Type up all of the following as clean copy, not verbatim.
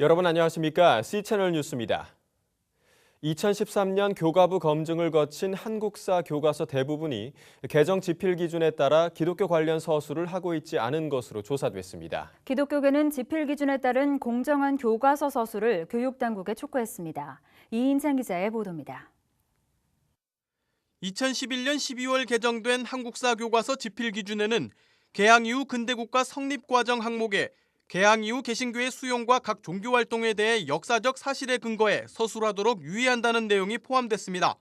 여러분 안녕하십니까? C채널 뉴스입니다. 2013년 교과부 검증을 거친 한국사 교과서 대부분이 개정 지필 기준에 따라 기독교 관련 서술을 하고 있지 않은 것으로 조사됐습니다. 기독교계는 지필 기준에 따른 공정한 교과서 서술을 교육당국에 촉구했습니다. 이인찬 기자의 보도입니다. 2011년 12월 개정된 한국사 교과서 지필 기준에는 개항 이후 근대국가 성립 과정 항목에 개항 이후 개신교의 수용과 각 종교 활동에 대해 역사적 사실에 근거해 서술하도록 유의한다는 내용이 포함됐습니다.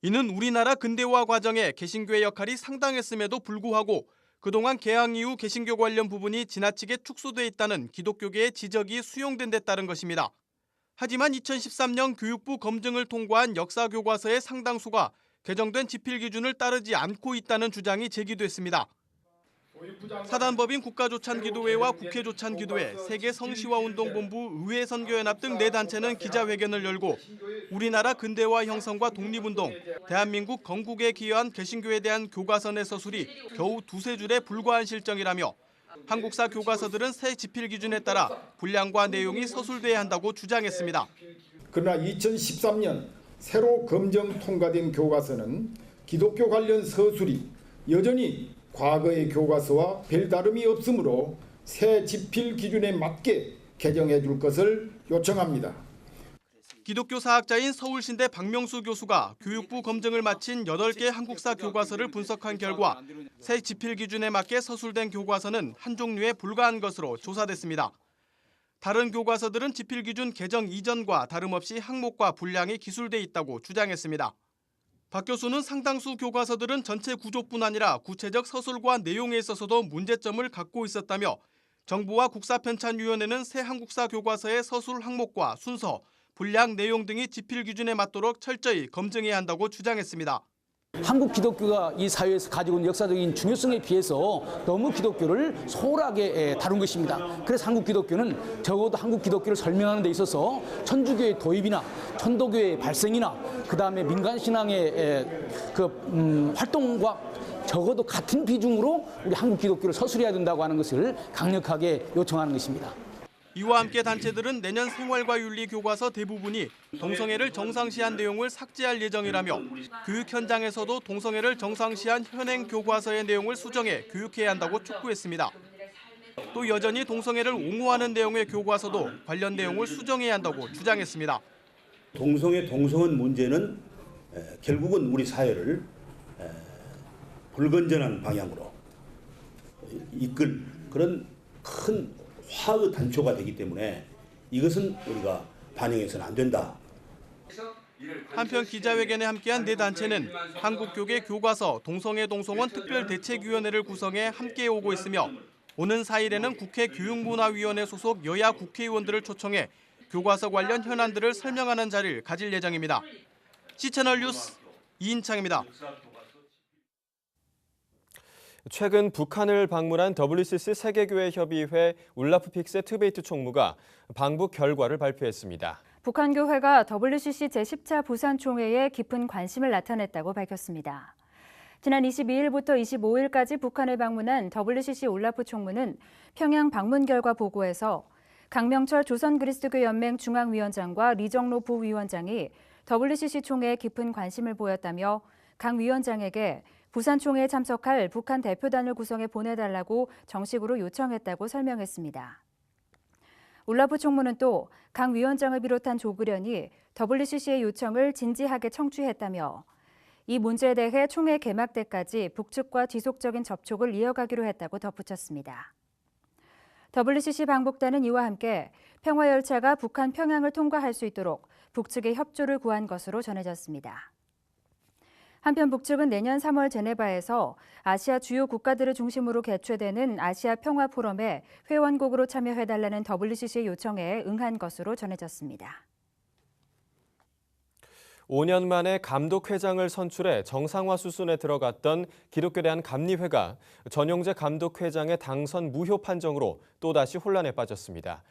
이는 우리나라 근대화 과정에 개신교의 역할이 상당했음에도 불구하고 그동안 개항 이후 개신교 관련 부분이 지나치게 축소돼 있다는 기독교계의 지적이 수용된 데 따른 것입니다. 하지만 2013년 교육부 검증을 통과한 역사 교과서의 상당수가 개정된 지필 기준을 따르지 않고 있다는 주장이 제기됐습니다. 사단법인 국가조찬기도회와 국회조찬기도회, 세계성시화운동본부, 의회선교연합 등 4단체는 기자회견을 열고 우리나라 근대화 형성과 독립운동, 대한민국 건국에 기여한 개신교에 대한 교과서 내 서술이 겨우 두세 줄에 불과한 실정이라며 한국사 교과서들은 새 지필 기준에 따라 분량과 내용이 서술돼야 한다고 주장했습니다. 그러나 2013년 새로 검정 통과된 교과서는 기독교 관련 서술이 여전히 과거의 교과서와 별다름이 없으므로 새 지필 기준에 맞게 개정해 줄 것을 요청합니다. 기독교 사학자인 서울신대 박명수 교수가 교육부 검증을 마친 8개 한국사 교과서를 분석한 결과 새 지필 기준에 맞게 서술된 교과서는 한 종류에 불과한 것으로 조사됐습니다. 다른 교과서들은 지필 기준 개정 이전과 다름없이 항목과 분량이 기술돼 있다고 주장했습니다. 박 교수는 상당수 교과서들은 전체 구조뿐 아니라 구체적 서술과 내용에 있어서도 문제점을 갖고 있었다며 정부와 국사편찬위원회는 새 한국사 교과서의 서술 항목과 순서, 분량 내용 등이 지필 기준에 맞도록 철저히 검증해야 한다고 주장했습니다. 한국 기독교가 이 사회에서 가지고 있는 역사적인 중요성에 비해서 너무 기독교를 소홀하게 다룬 것입니다. 그래서 한국 기독교는 적어도 한국 기독교를 설명하는 데 있어서 천주교의 도입이나 천도교의 발생이나 그다음에 민간신앙의 활동과 적어도 같은 비중으로 우리 한국 기독교를 서술해야 된다고 하는 것을 강력하게 요청하는 것입니다. 이와 함께 단체들은 내년 생활과 윤리 교과서 대부분이 동성애를 정상시한 내용을 삭제할 예정이라며 교육 현장에서도 동성애를 정상시한 현행 교과서의 내용을 수정해 교육해야 한다고 촉구했습니다. 또 여전히 동성애를 옹호하는 내용의 교과서도 관련 내용을 수정해야 한다고 주장했습니다. 동성혼 문제는 결국은 우리 사회를 불건전한 방향으로 이끌 그런 큰 화의 단초가 되기 때문에 이것은 우리가 반영해서는 안 된다. 한편 기자회견에 함께한 4단체는 한국교계 교과서 동성애 동성원 특별대책위원회를 구성해 함께 오고 있으며 오는 4일에는 국회 교육문화위원회 소속 여야 국회의원들을 초청해 교과서 관련 현안들을 설명하는 자리를 가질 예정입니다. C채널 뉴스 이인창입니다. 최근 북한을 방문한 WCC 세계교회협의회 울라프 픽세 트베이트 총무가 방북 결과를 발표했습니다. 북한교회가 WCC 제10차 부산총회에 깊은 관심을 나타냈다고 밝혔습니다. 지난 22일부터 25일까지 북한을 방문한 WCC 울라프 총무는 평양 방문 결과 보고에서 강명철 조선그리스도교연맹 중앙위원장과 리정로 부위원장이 WCC 총회에 깊은 관심을 보였다며 강 위원장에게 부산 총회에 참석할 북한 대표단을 구성해 보내달라고 정식으로 요청했다고 설명했습니다. 울라프 총무는 또 강 위원장을 비롯한 조그련이 WCC의 요청을 진지하게 청취했다며 이 문제에 대해 총회 개막 때까지 북측과 지속적인 접촉을 이어가기로 했다고 덧붙였습니다. WCC 방북단은 이와 함께 평화열차가 북한 평양을 통과할 수 있도록 북측의 협조를 구한 것으로 전해졌습니다. 한편 북측은 내년 3월 제네바에서 아시아 주요 국가들을 중심으로 개최되는 아시아 평화 포럼에 회원국으로 참여해달라는 WCC의 요청에 응한 것으로 전해졌습니다. 5년 만에 감독회장을 선출해 정상화 수순에 들어갔던 기독교대 한 감리회가 전용재 감독회장의 당선 무효 판정으로 또다시 혼란에 빠졌습니다.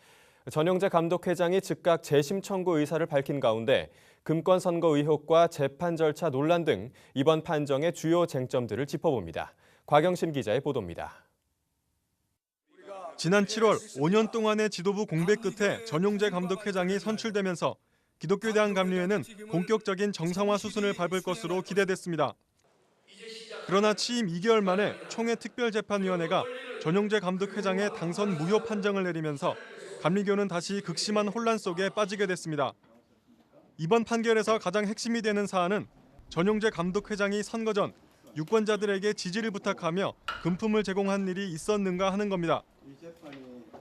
전용재 감독회장이 즉각 재심 청구 의사를 밝힌 가운데 금권 선거 의혹과 재판 절차 논란 등 이번 판정의 주요 쟁점들을 짚어봅니다. 곽영신 기자의 보도입니다. 지난 7월 5년 동안의 지도부 공백 끝에 전용재 감독회장이 선출되면서 기독교에 대한 감리회는 본격적인 정상화 수순을 밟을 것으로 기대됐습니다. 그러나 취임 2개월 만에 총회 특별재판위원회가 전용재 감독회장의 당선 무효 판정을 내리면서 감리교는 다시 극심한 혼란 속에 빠지게 됐습니다. 이번 판결에서 가장 핵심이 되는 사안은 전용재 감독회장이 선거 전 유권자들에게 지지를 부탁하며 금품을 제공한 일이 있었는가 하는 겁니다.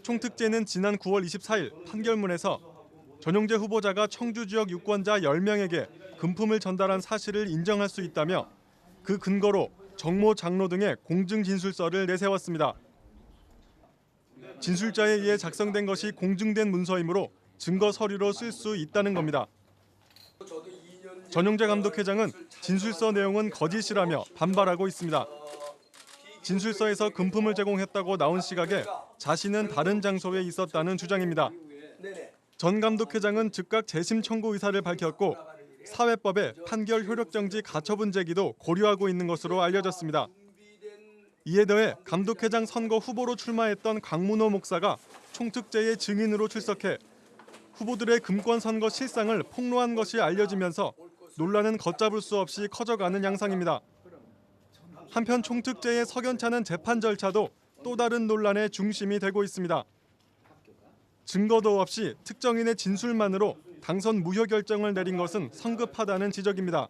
총특재는 지난 9월 24일 판결문에서 전용재 후보자가 청주 지역 유권자 10명에게 금품을 전달한 사실을 인정할 수 있다며 그 근거로 정모, 장로 등의 공증진술서를 내세웠습니다. 진술자에 의해 작성된 것이 공증된 문서이므로 증거 서류로 쓸 수 있다는 겁니다. 전용재 감독회장은 진술서 내용은 거짓이라며 반발하고 있습니다. 진술서에서 금품을 제공했다고 나온 시각에 자신은 다른 장소에 있었다는 주장입니다. 전 감독회장은 즉각 재심 청구 의사를 밝혔고 사회법에 판결 효력정지 가처분 제기도 고려하고 있는 것으로 알려졌습니다. 이에 더해 감독회장 선거 후보로 출마했던 강문호 목사가 총특재의 증인으로 출석해 후보들의 금권 선거 실상을 폭로한 것이 알려지면서 논란은 걷잡을 수 없이 커져가는 양상입니다. 한편 총특재의 석연찮은 재판 절차도 또 다른 논란의 중심이 되고 있습니다. 증거도 없이 특정인의 진술만으로 당선 무효 결정을 내린 것은 성급하다는 지적입니다.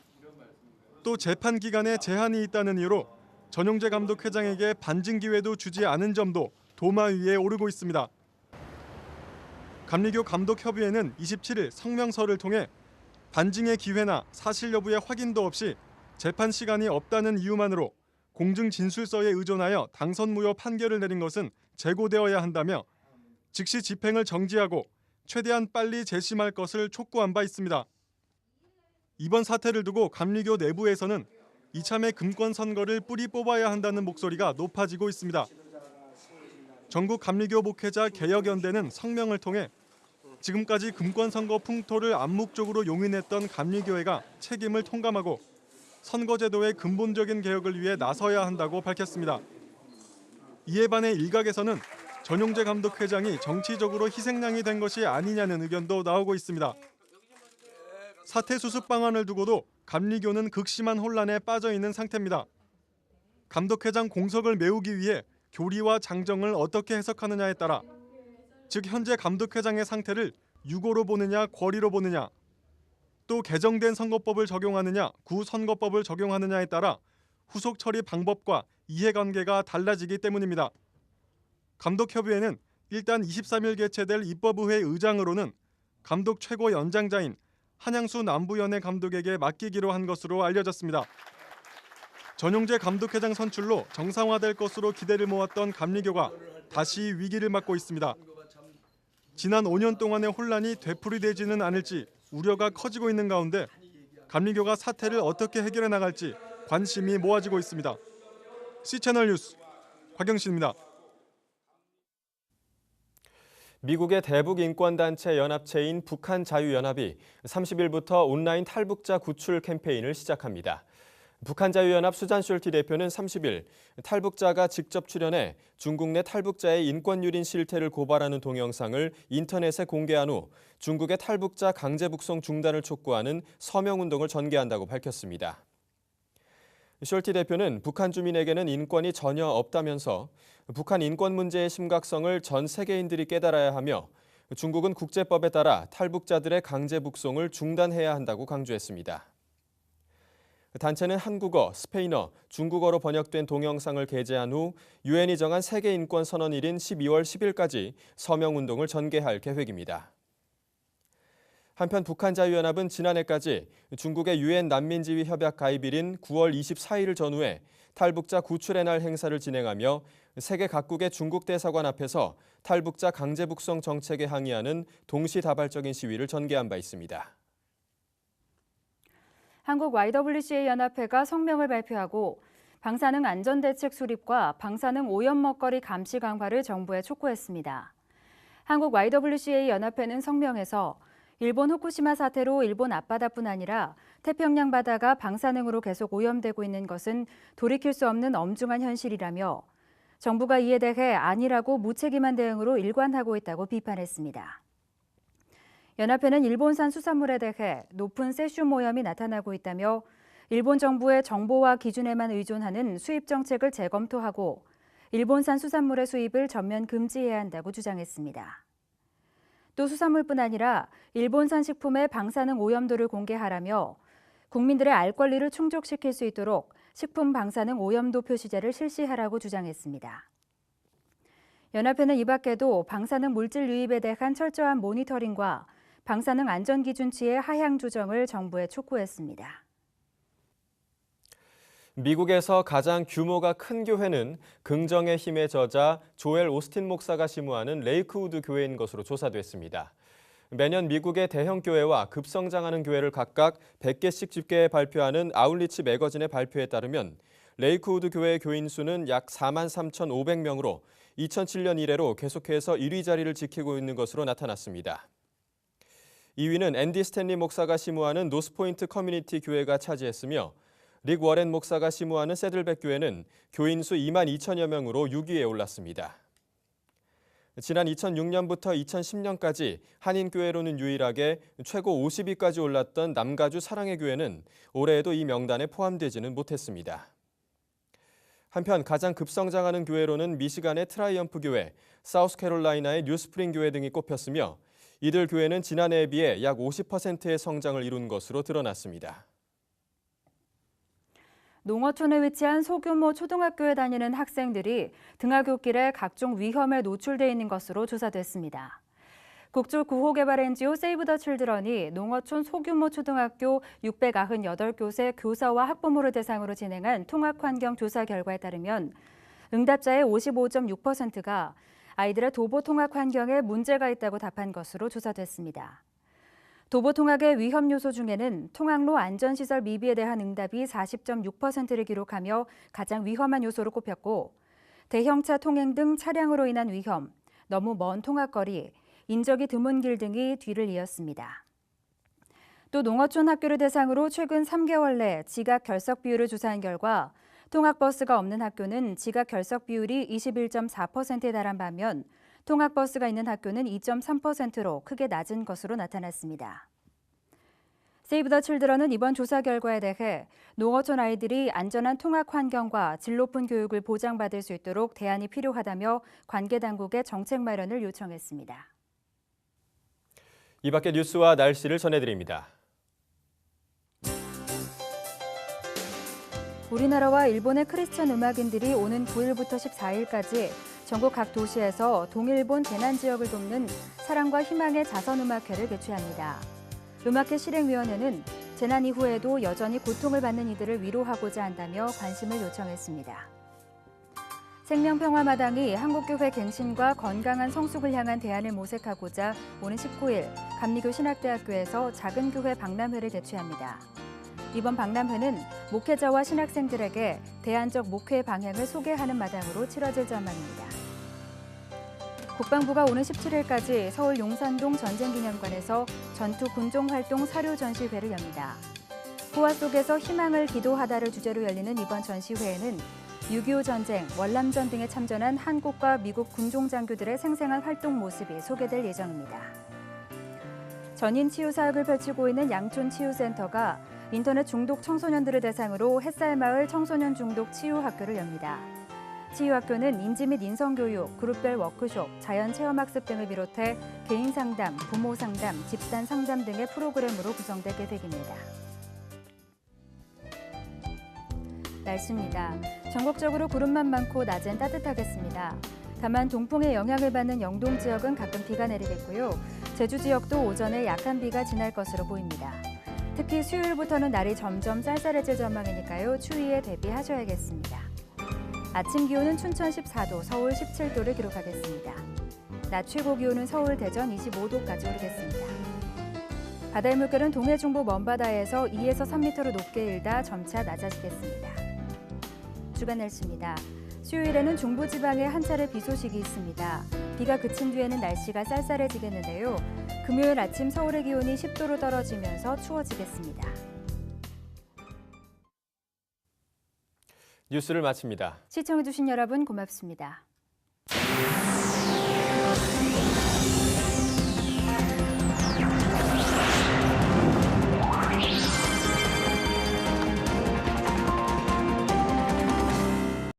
또 재판 기간에 제한이 있다는 이유로 전용재 감독회장에게 반증 기회도 주지 않은 점도 도마 위에 오르고 있습니다. 감리교 감독협의회는 27일 성명서를 통해 반증의 기회나 사실 여부의 확인도 없이 재판 시간이 없다는 이유만으로 공증 진술서에 의존하여 당선 무효 판결을 내린 것은 재고되어야 한다며 즉시 집행을 정지하고 최대한 빨리 재심할 것을 촉구한 바 있습니다. 이번 사태를 두고 감리교 내부에서는 이참에 금권 선거를 뿌리 뽑아야 한다는 목소리가 높아지고 있습니다. 전국 감리교 목회자 개혁연대는 성명을 통해 지금까지 금권 선거 풍토를 암묵적으로 용인했던 감리교회가 책임을 통감하고 선거제도의 근본적인 개혁을 위해 나서야 한다고 밝혔습니다. 이에 반해 일각에서는 전용재 감독회장이 정치적으로 희생양이 된 것이 아니냐는 의견도 나오고 있습니다. 사태 수습 방안을 두고도 감리교는 극심한 혼란에 빠져 있는 상태입니다. 감독회장 공석을 메우기 위해 교리와 장정을 어떻게 해석하느냐에 따라 즉 현재 감독회장의 상태를 유고로 보느냐 권리로 보느냐 또 개정된 선거법을 적용하느냐 구선거법을 적용하느냐에 따라 후속 처리 방법과 이해관계가 달라지기 때문입니다. 감독협의회는 일단 23일 개최될 입법의회 의장으로는 감독 최고 연장자인 한양수 남부연회 감독에게 맡기기로 한 것으로 알려졌습니다. 전용재 감독회장 선출로 정상화될 것으로 기대를 모았던 감리교가 다시 위기를 맞고 있습니다. 지난 5년 동안의 혼란이 되풀이되지는 않을지 우려가 커지고 있는 가운데 감리교가 사태를 어떻게 해결해 나갈지 관심이 모아지고 있습니다. C채널 뉴스 곽영신입니다. 미국의 대북 인권단체 연합체인 북한자유연합이 30일부터 온라인 탈북자 구출 캠페인을 시작합니다. 북한자유연합 수잔 숄티 대표는 30일 탈북자가 직접 출연해 중국 내 탈북자의 인권유린 실태를 고발하는 동영상을 인터넷에 공개한 후 중국의 탈북자 강제 북송 중단을 촉구하는 서명운동을 전개한다고 밝혔습니다. 숄티 대표는 북한 주민에게는 인권이 전혀 없다면서 북한 인권 문제의 심각성을 전 세계인들이 깨달아야 하며 중국은 국제법에 따라 탈북자들의 강제 북송을 중단해야 한다고 강조했습니다. 단체는 한국어, 스페인어, 중국어로 번역된 동영상을 게재한 후 유엔이 정한 세계인권 선언일인 12월 10일까지 서명운동을 전개할 계획입니다. 한편 북한자유연합은 지난해까지 중국의 유엔 난민지위 협약 가입일인 9월 24일을 전후해 탈북자 구출의 날 행사를 진행하며 세계 각국의 중국 대사관 앞에서 탈북자 강제 북송 정책에 항의하는 동시다발적인 시위를 전개한 바 있습니다. 한국 YWCA 연합회가 성명을 발표하고 방사능 안전대책 수립과 방사능 오염 먹거리 감시 강화를 정부에 촉구했습니다. 한국 YWCA 연합회는 성명에서 일본 후쿠시마 사태로 일본 앞바다뿐 아니라 태평양 바다가 방사능으로 계속 오염되고 있는 것은 돌이킬 수 없는 엄중한 현실이라며 정부가 이에 대해 아니라고 무책임한 대응으로 일관하고 있다고 비판했습니다. 연합회는 일본산 수산물에 대해 높은 세슘 오염이 나타나고 있다며 일본 정부의 정보와 기준에만 의존하는 수입 정책을 재검토하고 일본산 수산물의 수입을 전면 금지해야 한다고 주장했습니다. 또 수산물뿐 아니라 일본산 식품의 방사능 오염도를 공개하라며 국민들의 알 권리를 충족시킬 수 있도록 식품 방사능 오염도 표시제를 실시하라고 주장했습니다. 연합회는 이 밖에도 방사능 물질 유입에 대한 철저한 모니터링과 방사능 안전 기준치의 하향 조정을 정부에 촉구했습니다. 미국에서 가장 규모가 큰 교회는 긍정의 힘의 저자 조엘 오스틴 목사가 심우하는 레이크우드 교회인 것으로 조사됐습니다. 매년 미국의 대형 교회와 급성장하는 교회를 각각 100개씩 집계해 발표하는 아울리치 매거진의 발표에 따르면 레이크우드 교회의 교인 수는 약 43,500명으로 2007년 이래로 계속해서 1위 자리를 지키고 있는 것으로 나타났습니다. 2위는 앤디 스탠리 목사가 심우하는 노스포인트 커뮤니티 교회가 차지했으며 릭 워렌 목사가 심우하는 새들백 교회는 교인 수 2만 2천여 명으로 6위에 올랐습니다. 지난 2006년부터 2010년까지 한인교회로는 유일하게 최고 50위까지 올랐던 남가주 사랑의 교회는 올해에도 이 명단에 포함되지는 못했습니다. 한편 가장 급성장하는 교회로는 미시간의 트라이엄프 교회, 사우스캐롤라이나의 뉴스프링 교회 등이 꼽혔으며 이들 교회는 지난해에 비해 약 50%의 성장을 이룬 것으로 드러났습니다. 농어촌에 위치한 소규모 초등학교에 다니는 학생들이 등하굣길에 각종 위험에 노출돼 있는 것으로 조사됐습니다. 국조 구호개발 NGO 세이브 더 칠드런이 농어촌 소규모 초등학교 698곳의 교사와 학부모를 대상으로 진행한 통학환경 조사 결과에 따르면 응답자의 55.6%가 아이들의 도보 통학 환경에 문제가 있다고 답한 것으로 조사됐습니다. 도보 통학의 위험 요소 중에는 통학로 안전시설 미비에 대한 응답이 40.6%를 기록하며 가장 위험한 요소로 꼽혔고 대형차 통행 등 차량으로 인한 위험, 너무 먼 통학거리, 인적이 드문 길 등이 뒤를 이었습니다. 또 농어촌 학교를 대상으로 최근 3개월 내 지각 결석 비율을 조사한 결과 통학버스가 없는 학교는 지각 결석 비율이 21.4%에 달한 반면 통학버스가 있는 학교는 2.3%로 크게 낮은 것으로 나타났습니다. 세이브 더 칠드런은 이번 조사 결과에 대해 농어촌 아이들이 안전한 통학 환경과 질 높은 교육을 보장받을 수 있도록 대안이 필요하다며 관계 당국에 정책 마련을 요청했습니다. 이 밖의 뉴스와 날씨를 전해드립니다. 우리나라와 일본의 크리스천 음악인들이 오는 9일부터 14일까지 전국 각 도시에서 동일본 재난 지역을 돕는 사랑과 희망의 자선음악회를 개최합니다. 음악회 실행위원회는 재난 이후에도 여전히 고통을 받는 이들을 위로하고자 한다며 관심을 요청했습니다. 생명평화마당이 한국교회 갱신과 건강한 성숙을 향한 대안을 모색하고자 오는 19일 감리교 신학대학교에서 작은 교회 박람회를 개최합니다. 이번 박람회는 목회자와 신학생들에게 대안적 목회 방향을 소개하는 마당으로 치러질 전망입니다. 국방부가 오는 17일까지 서울 용산동 전쟁기념관에서 전투 군종활동 사료 전시회를 엽니다. 호화 속에서 희망을 기도하다를 주제로 열리는 이번 전시회에는 6.25 전쟁, 월남전 등에 참전한 한국과 미국 군종 장교들의 생생한 활동 모습이 소개될 예정입니다. 전인 치유 사역을 펼치고 있는 양촌치유센터가 인터넷 중독 청소년들을 대상으로 햇살마을 청소년 중독 치유학교를 엽니다. 치유학교는 인지 및 인성교육, 그룹별 워크숍, 자연체험학습 등을 비롯해 개인 상담, 부모 상담, 집단 상담 등의 프로그램으로 구성될 계획입니다. 날씨입니다. 전국적으로 구름만 많고 낮엔 따뜻하겠습니다. 다만 동풍의 영향을 받는 영동 지역은 가끔 비가 내리겠고요. 제주 지역도 오전에 약한 비가 지날 것으로 보입니다. 특히 수요일부터는 날이 점점 쌀쌀해질 전망이니까요. 추위에 대비하셔야겠습니다. 아침 기온은 춘천 14도, 서울 17도를 기록하겠습니다. 낮 최고 기온은 서울, 대전 25도까지 오르겠습니다. 바다의 물결은 동해 중부 먼바다에서 2에서 3m로 높게 일다 점차 낮아지겠습니다. 주간 날씨입니다. 수요일에는 중부지방에 한 차례 비 소식이 있습니다. 비가 그친 뒤에는 날씨가 쌀쌀해지겠는데요. 금요일 아침 서울의 기온이 10도로 떨어지면서 추워지겠습니다. 뉴스를 마칩니다. 시청해주신 여러분 고맙습니다.